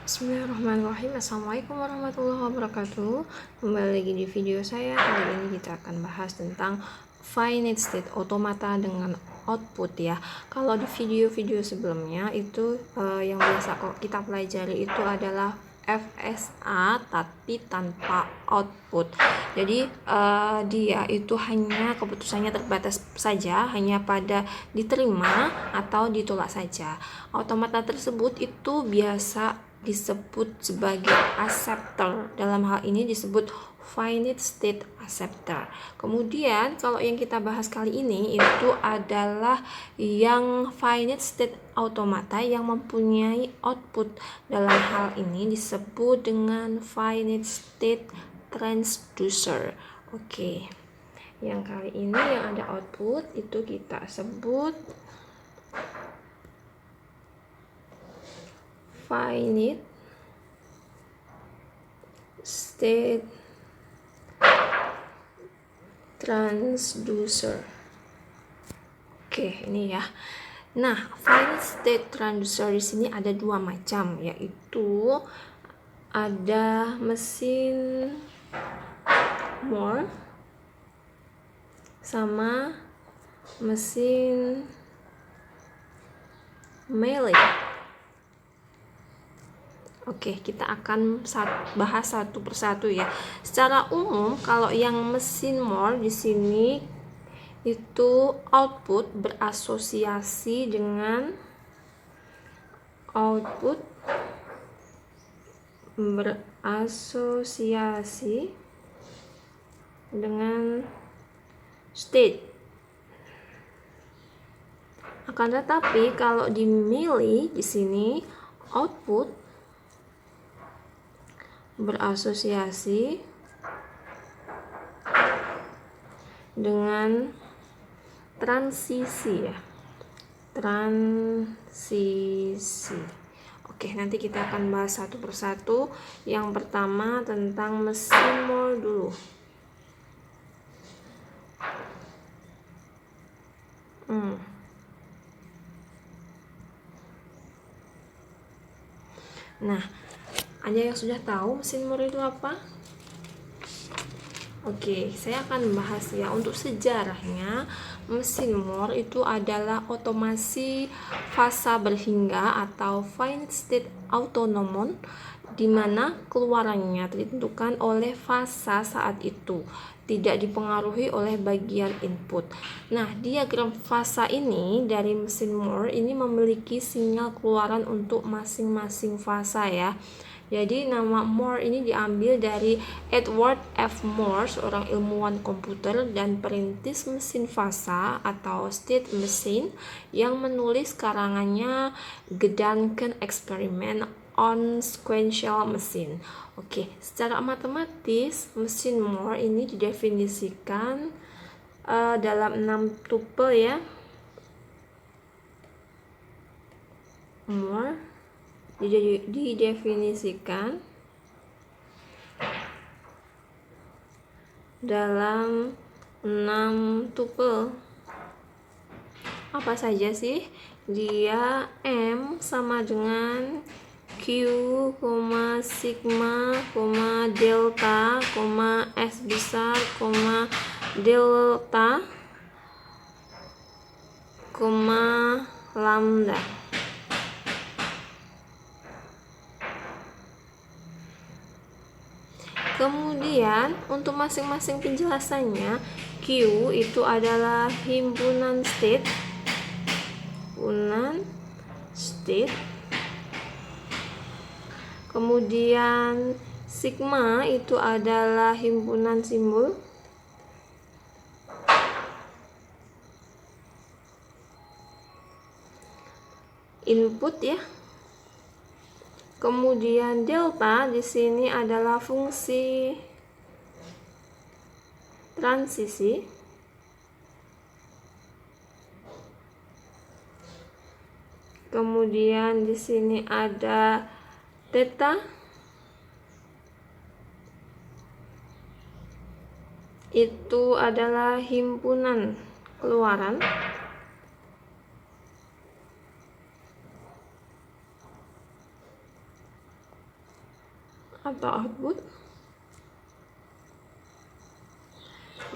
Bismillahirrahmanirrahim. Assalamualaikum warahmatullahi wabarakatuh. Kembali lagi di video saya. Kali ini kita akan bahas tentang finite state automata dengan output ya. Kalau di video-video sebelumnya itu yang biasa kita pelajari itu adalah FSA tapi tanpa output. Jadi dia itu hanya keputusannya terbatas saja, hanya pada diterima atau ditolak saja. Automata tersebut itu biasa disebut sebagai acceptor. Dalam hal ini disebut finite state acceptor. Kemudian kalau yang kita bahas kali ini itu adalah yang finite state automata yang mempunyai output. Dalam hal ini disebut dengan finite state transducer. Oke. Yang kali ini yang ada output itu kita sebut finite state transducer. Oke, ini ya. Nah, finite state transducer di sini ada dua macam, yaitu ada mesin Moore sama mesin Meili. Oke, kita akan bahas satu persatu ya. Secara umum, kalau yang mesin Moore di sini itu output berasosiasi dengan state. Akan tetapi kalau di Meili di sini output berasosiasi dengan transisi ya. Transisi. Oke, nanti kita akan bahas satu persatu. Yang pertama tentang mesin Moore dulu. Nah, ada yang sudah tahu mesin Moore itu apa? Oke, saya akan membahas ya. Untuk sejarahnya, mesin Moore itu adalah otomasi fasa berhingga atau finite state autonomon, di mana keluarannya ditentukan oleh fasa saat itu, tidak dipengaruhi oleh bagian input. Nah, diagram fasa ini dari mesin Moore ini memiliki sinyal keluaran untuk masing-masing fasa ya. Jadi nama Moore ini diambil dari Edward F. Moore, seorang ilmuwan komputer dan perintis mesin fasa atau state machine yang menulis karangannya Gedanken Experiment on Sequential Machine. Oke, secara matematis mesin Moore ini didefinisikan dalam 6 tupel ya. Moore didefinisikan dalam 6 tupel. Apa saja sih? Dia M sama dengan Q, sigma, delta, S besar, delta, lambda. Kemudian untuk masing-masing penjelasannya, Q itu adalah himpunan state. Kemudian sigma itu adalah himpunan simbol. Input ya. Kemudian delta di sini adalah fungsi transisi. Kemudian di sini ada theta. Itu adalah himpunan keluaran. atau output.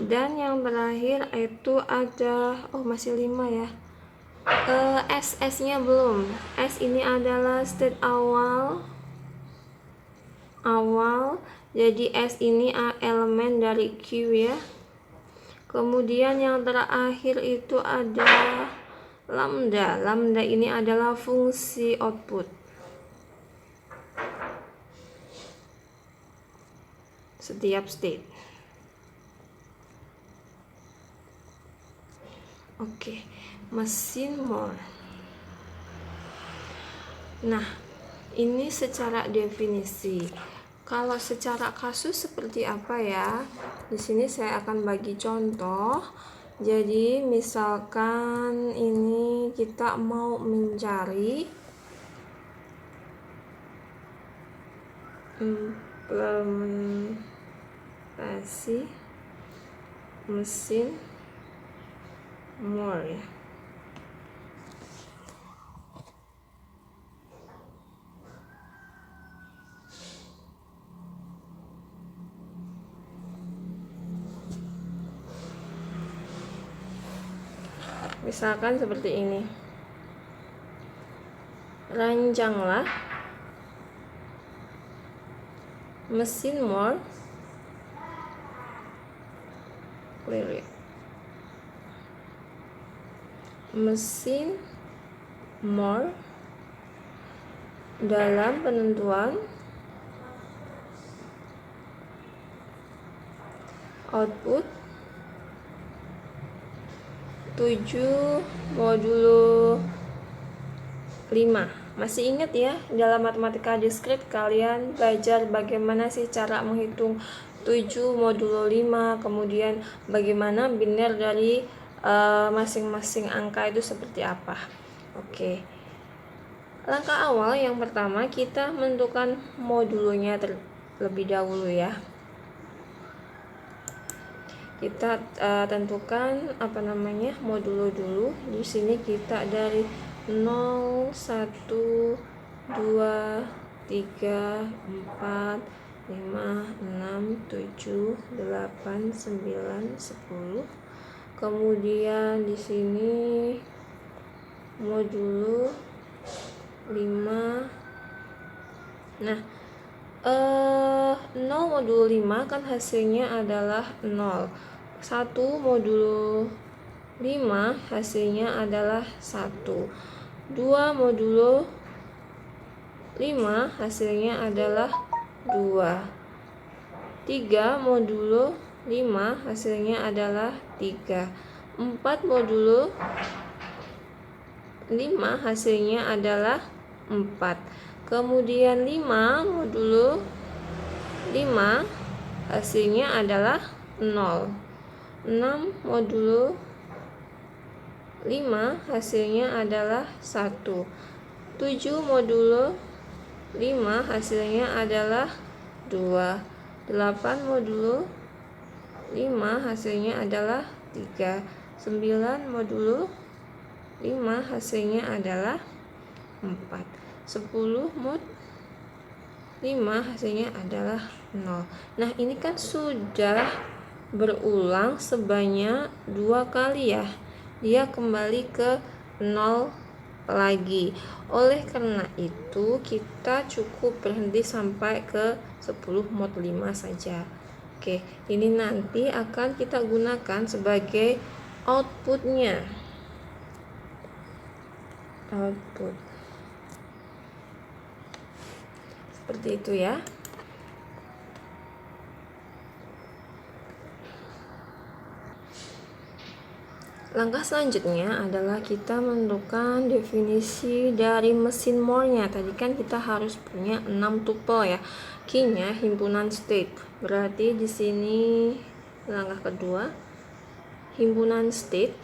Dan yang terakhir itu ada masih 5 ya. S nya belum. S ini adalah state awal. Jadi S ini elemen dari Q ya. Kemudian yang terakhir itu ada lambda. Lambda ini adalah fungsi output. Setiap state. Oke, mesin Moore. Nah, ini secara definisi. Kalau secara kasus seperti apa ya? Di sini saya akan bagi contoh. Jadi, misalkan ini kita mau mencari implementasi mesin Moore ya. Misalkan seperti ini. Rancanglah mesin Moore mesin Moore dalam penentuan output 7 modulo 5. Masih ingat ya, dalam matematika diskrit kalian belajar bagaimana sih cara menghitung 7 modulo 5, kemudian bagaimana biner dari masing-masing angka itu seperti apa. Oke. Langkah awal yang pertama kita menentukan modulonya terlebih dahulu ya. Kita tentukan modulo dulu. Di sini kita dari 0 1 2 3 4 5 6 7 8 9 10. Kemudian di sini modulo 5. Nah, 0 modulo 5 kan hasilnya adalah 0. 1 modulo 5 hasilnya adalah 1. 2 modulo 5 hasilnya adalah 2. 3 modulo 5 hasilnya adalah 3. 4 modulo 5 hasilnya adalah 4. Kemudian 5 modulo 5 hasilnya adalah 0. 6 modulo 5 hasilnya adalah 1. 7 modulo 5 hasilnya adalah 2. 8 modulo 5 hasilnya adalah 3. 9 modulo 5 hasilnya adalah 4. 10 mod 5 hasilnya adalah 0. Nah, ini kan sudah berulang sebanyak 2 kali ya. Dia kembali ke 0 lagi. Oleh karena itu kita cukup berhenti sampai ke 10 mod 5 saja. Oke, ini nanti akan kita gunakan sebagai outputnya. Output seperti itu ya. Langkah selanjutnya adalah kita menentukan definisi dari mesin Moore-nya. Tadi kan kita harus punya 6 tuple ya. Key-nya himpunan state. Berarti di sini langkah kedua himpunan state.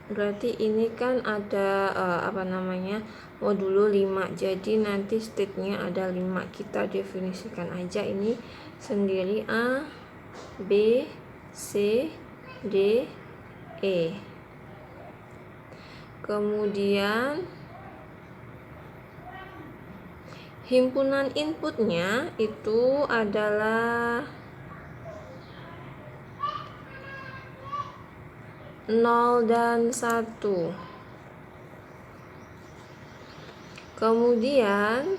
Berarti ini kan ada modulo 5. Jadi nanti state-nya ada 5. Kita definisikan aja ini sendiri A, B, C, D, E. Kemudian Himpunan inputnya itu adalah 0 dan 1. Kemudian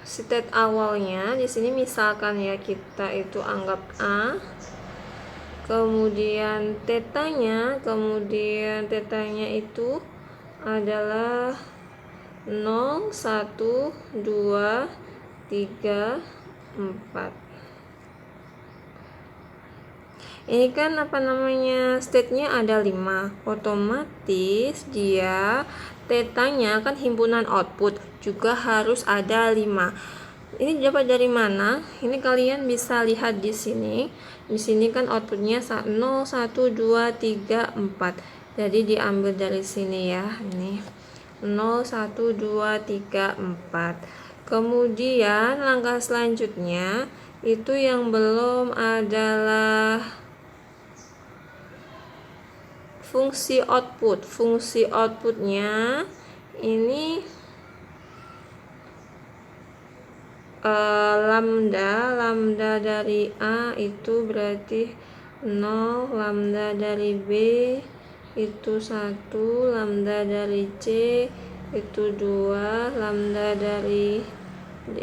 state awalnya di sini misalkan ya, kita itu anggap A, kemudian tetanya itu adalah 0, 1, 2, 3, 4. Ini kan state-nya ada 5, otomatis dia tetanya kan himpunan output juga harus ada 5. Ini dapat dari mana? Ini kalian bisa lihat di sini. Di sini kan outputnya 0, 1, 2, 3, 4. Jadi diambil dari sini ya. Ini 0, 1, 2, 3, 4. Kemudian langkah selanjutnya itu yang belum adalah fungsi output. Fungsi outputnya ini lambda dari A itu berarti 0, lambda dari B itu 1, lambda dari C itu 2, lambda dari D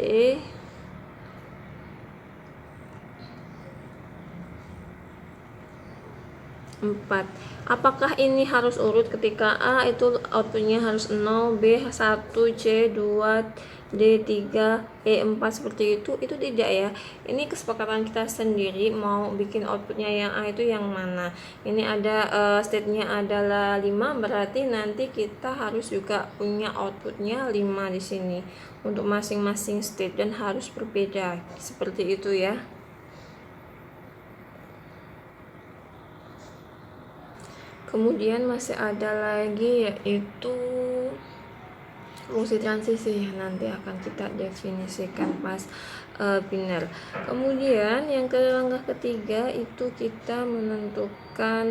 empat. Apakah ini harus urut ketika A itu outputnya harus 0, B 1, C 2, D 3, E 4 seperti itu? Itu tidak ya. Ini kesepakatan kita sendiri mau bikin outputnya yang A itu yang mana. Ini ada state-nya adalah 5, berarti nanti kita harus juga punya outputnya 5 di sini untuk masing-masing state dan harus berbeda seperti itu ya. Kemudian masih ada lagi yaitu fungsi transisi, nanti akan kita definisikan pas biner. Kemudian yang ke langkah ketiga itu kita menentukan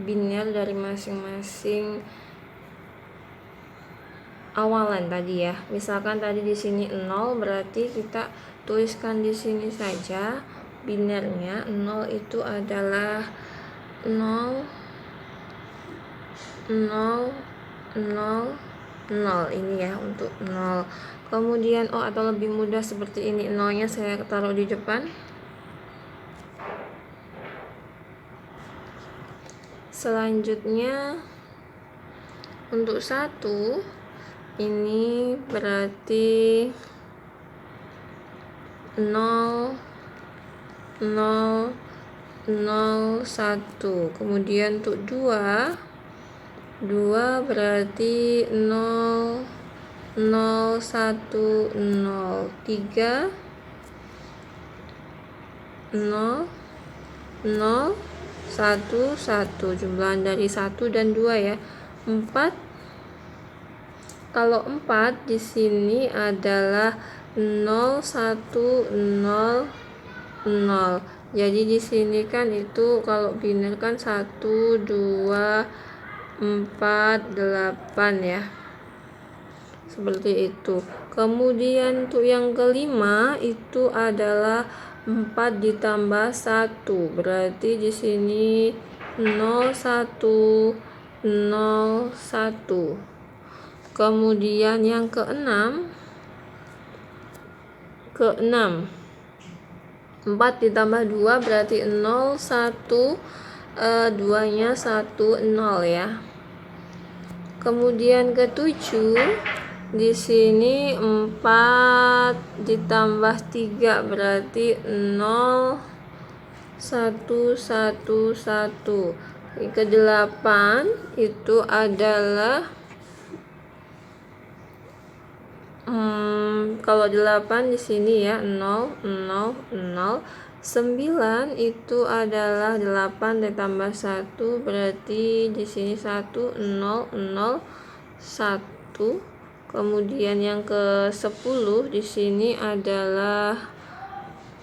biner dari masing-masing awalan tadi ya. Misalkan tadi di sini 0, berarti kita tuliskan di sini saja binernya. 0 itu adalah 0, 0, 0, 0 ini ya untuk 0. Kemudian atau lebih mudah seperti ini, 0-nya saya taruh di depan. Selanjutnya untuk 1 ini berarti 0, 0, 0, 1. Kemudian untuk 2 berarti 0, 0, 1, 0. 3 0, 0, 1, 1. Jumlahan dari 1 dan 2 ya. 4. Kalau 4 di sini adalah 0, 1, 0, 0. Jadi di sini kan itu kalau biner kan 1, 2, 4, 8 ya. Seperti itu. Kemudian untuk yang kelima itu adalah 4 ditambah 1. Berarti di sini 0, 1, 0, 1. Kemudian yang keenam 4 ditambah 2 berarti 0, 1, 2-nya 1, 0 ya. Kemudian ke-7 di sini 4 ditambah 3 berarti 0, 1, 1, 1. Ke-8 itu adalah kalau 8 di sini ya 0, 0, 0. 9 itu adalah 8 ditambah 1 berarti di sini 1, 0, 0, 1. Kemudian yang ke-10 di sini adalah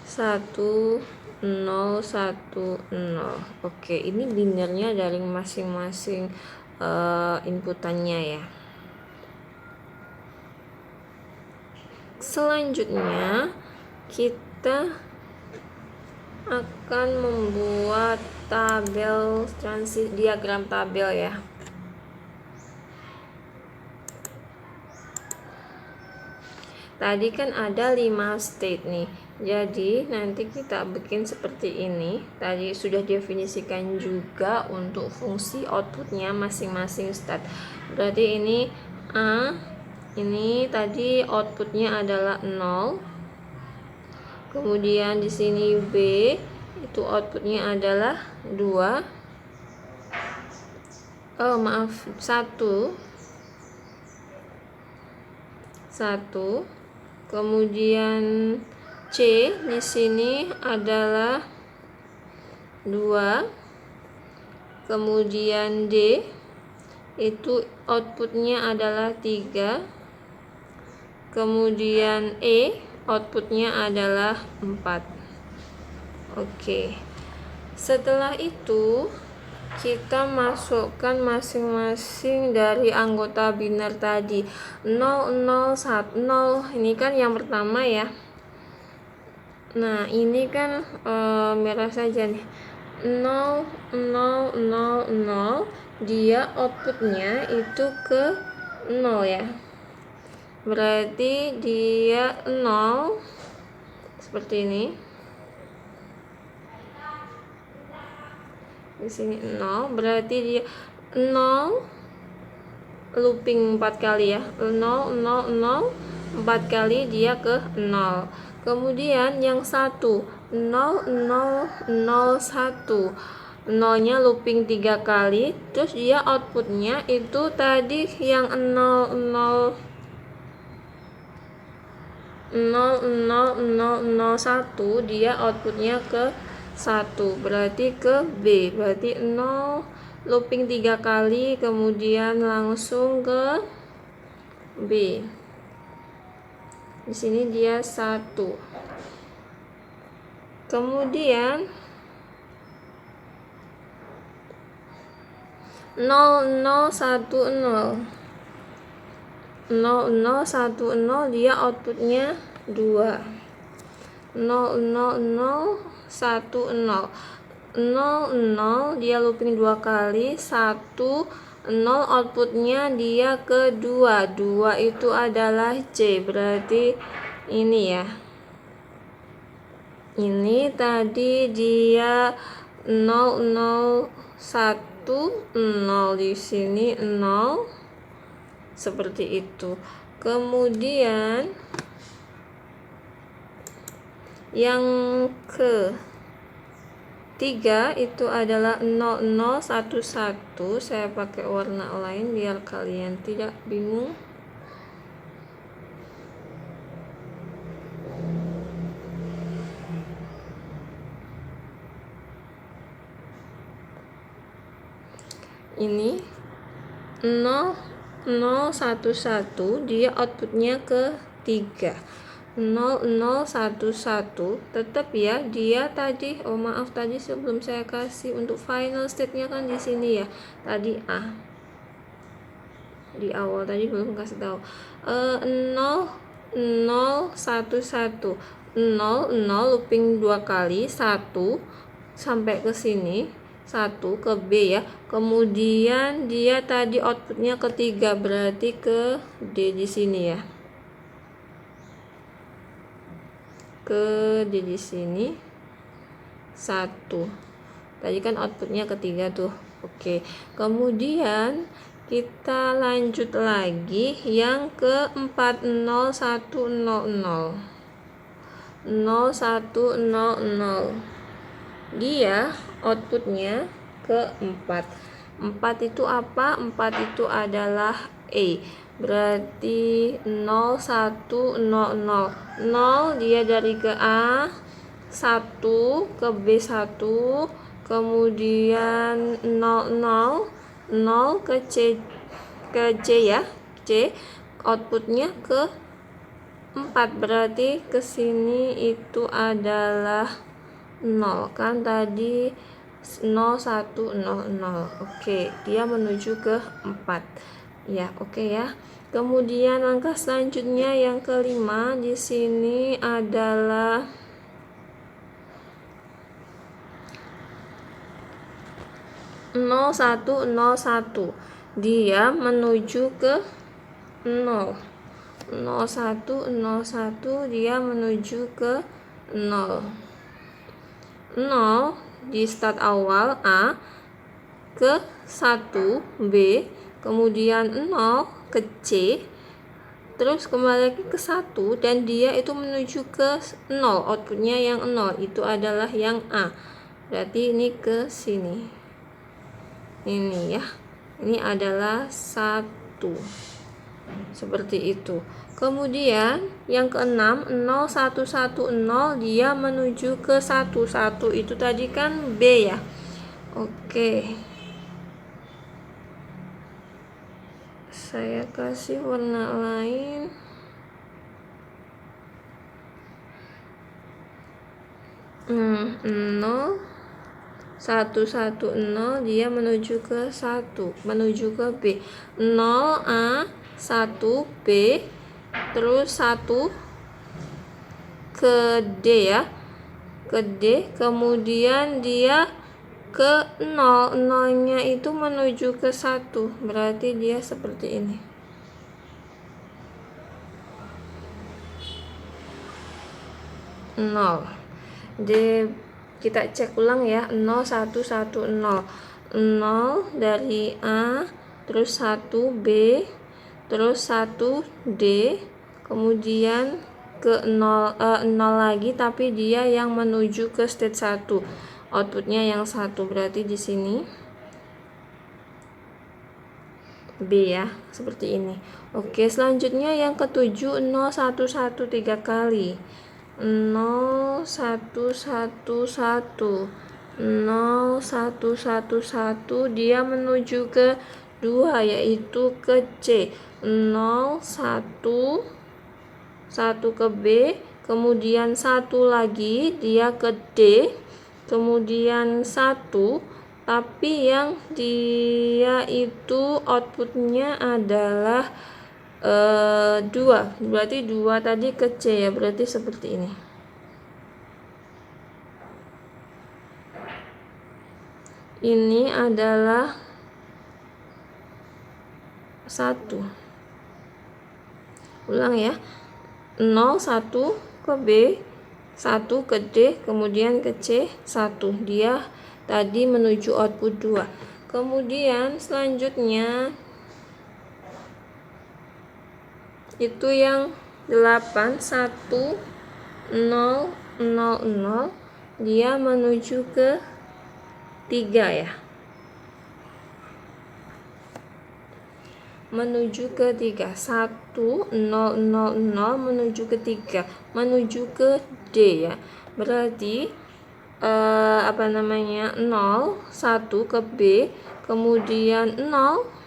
1, 0, 1, 0. Oke, ini linearnya dari masing-masing inputannya ya. Selanjutnya kita akan membuat tabel diagram tabel ya. Tadi kan ada 5 state nih. Jadi nanti kita bikin seperti ini. Tadi sudah definisikan juga untuk fungsi outputnya masing-masing state. Berarti ini A, ini tadi outputnya adalah 0. Kemudian di sini B, itu outputnya adalah 2. 1. Kemudian C di sini adalah 2. Kemudian D itu outputnya adalah 3. Kemudian E outputnya adalah 4. Oke. Setelah itu kita masukkan masing-masing dari anggota biner tadi. 0, 0, 1, 0. Ini kan yang pertama ya. Nah, ini kan merah saja nih. 0, 0, 0, 0. Dia outputnya itu ke 0 ya. Berarti dia 0 seperti ini. Di sini 0, berarti dia 0 looping 4 kali ya. 0, 0, 0, 4 kali dia ke 0. Kemudian yang 1, 0, 0, 0, 1. 0-nya looping 3 kali, terus dia outputnya itu tadi yang 0, 0, 0, 0, 0, 0, 1, dia outputnya ke 1, berarti ke B. Berarti 0 looping 3 kali, kemudian langsung ke B. Di sini dia 1. Kemudian 0, 0, 1, 0. 0, 0, 1, 0, dia outputnya 2. 0, 0, 0, 1, 0. 0, 0, dia looping 2 kali. 1, 0, outputnya dia ke 2. 2 itu adalah C. Berarti ini ya. Ini tadi dia 0, 0, 1, 0. Di sini 0. Seperti itu. Kemudian yang ketiga itu adalah 0, 0, 1, 1. Saya pakai warna lain biar kalian tidak bingung. Ini 0, 0, 1, 1, dia outputnya ke 3. 0, 0, 1, 1. Tetap ya, dia tadi, maaf tadi sebelum saya kasih untuk final state-nya kan di sini ya. Tadi A. Di awal tadi belum kasih tahu. 0, 0, 1, 1. 0, 0 looping 2 kali, 1 sampai ke sini. 1 ke B ya. Kemudian dia tadi outputnya ke 3, berarti ke D di sini ya. Ke D di sini 1. Tadi kan outputnya ke 3 tuh. Oke. Kemudian kita lanjut lagi yang ke 4, 0, 1, 0, 0. 0, 1, 0, 0. Dia outputnya ke 4. 4 itu apa? 4 itu adalah E. Berarti 0, 1, 0, 0. 0 dia dari ke A, 1 ke B 1, kemudian 0, 0, 0 ke C ya. C outputnya ke 4, berarti ke sini itu adalah 0 kan tadi 0 1 0 0. Oke, dia menuju ke 4 ya. Oke ya. Kemudian langkah selanjutnya yang kelima di sini adalah 0 1 0 1. Dia menuju ke 0. 0 1 0 1, dia menuju ke 0. 0 di start awal A, ke 1 B, kemudian 0 ke C, terus kembali lagi ke 1, dan dia itu menuju ke 0. Outputnya yang 0 itu adalah yang A. Berarti ini ke sini. Ini ya. Ini adalah 1. Seperti itu. Kemudian yang keenam 0 1 1 0, dia menuju ke 1 1, itu tadi kan B ya. Oke. Saya kasih warna lain. Nol 1 1 0, dia menuju ke 1, menuju ke B. 0 A, 1 B, terus 1 ke D ya, ke D, kemudian dia ke 0, 0 nya itu menuju ke 1, berarti dia seperti ini. Kita cek ulang ya. 0 1 1 0 0 dari A, terus 1 B, terus 1 D, kemudian ke 0 lagi, tapi dia yang menuju ke state 1. Outputnya yang 1, berarti di sini B ya, seperti ini. Oke, selanjutnya yang ketujuh 0 1 1 3 kali. 0 1 1 1 0 1 1 1, dia menuju ke 2, yaitu ke C. 0 1 1 ke B, kemudian 1 lagi dia ke D, kemudian 1, tapi yang dia itu outputnya adalah 2, berarti 2 tadi ke C ya, berarti seperti ini. Ini adalah 1. Ulang ya. 0 1 ke B, 1 ke D, kemudian ke C, 1. Dia tadi menuju output 2. Kemudian selanjutnya itu yang 8 1 0 0 0, dia menuju ke 3 ya, menuju ke 3. 1 0 0 0 menuju ke 3, menuju ke D ya, berarti 0 1 ke B, kemudian 0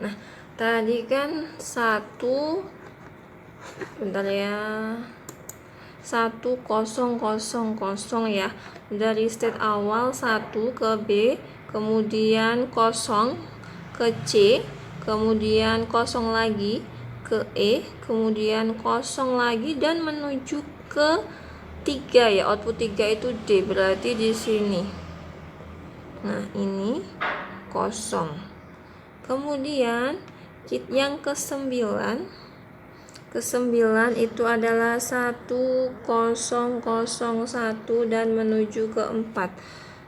Nah, tadi kan 1, bentar ya, 1 0 0 0 ya, dari state awal 1 ke B, kemudian 0 ke C, kemudian 0 lagi ke E, kemudian 0 lagi, dan menuju ke 3 ya, output 3 itu D, berarti di sini. Nah, ini 0. Kemudian yang ke-9 itu adalah 1 0 0 1 dan menuju ke 4.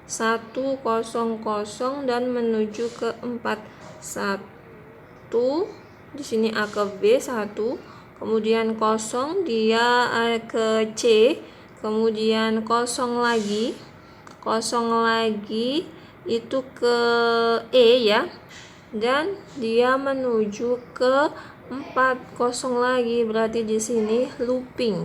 1 0 0 dan menuju ke 4. 1 di sini A ke B 1, kemudian 0 dia A ke C, kemudian 0 lagi itu ke E ya, dan dia menuju ke 4 lagi, berarti di sini looping.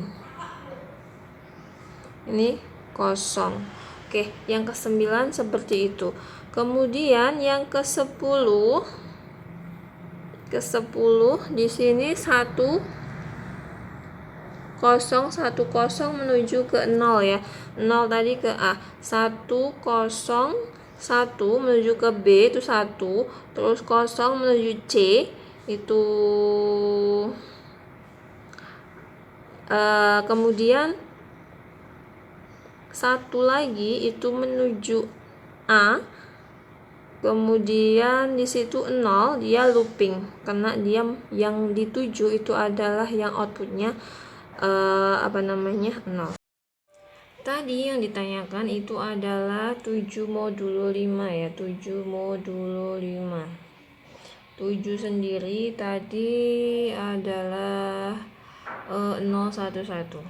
Ini kosong. Oke, yang ke-9 seperti itu. Kemudian yang ke-10 di sini 1010 menuju ke 0 ya. 0 tadi ke A. 101 menuju ke B itu 1, terus 0 menuju C itu kemudian 1 lagi itu menuju A. Kemudian di situ 0, dia looping karena dia yang dituju itu adalah yang outputnya 0. Tadi yang ditanyakan itu adalah 7 modulo 5 ya, 7 modulo 5. 7 sendiri tadi adalah 011.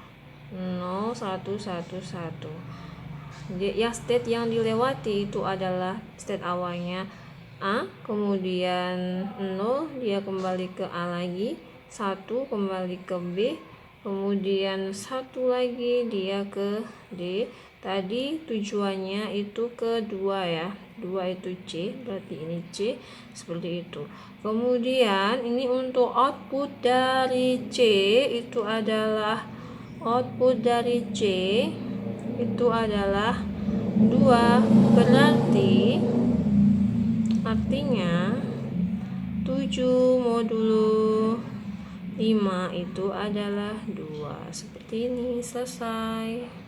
Ya, state yang dilewati itu adalah state awalnya A, kemudian 0 dia kembali ke A lagi, 1 kembali ke B, kemudian 1 lagi dia ke D. Tadi tujuannya itu ke 2 ya, 2 itu C, berarti ini C, seperti itu. Kemudian ini untuk output dari C itu adalah adalah 2, berarti artinya 7 modulo 5 itu adalah 2. Seperti ini, selesai.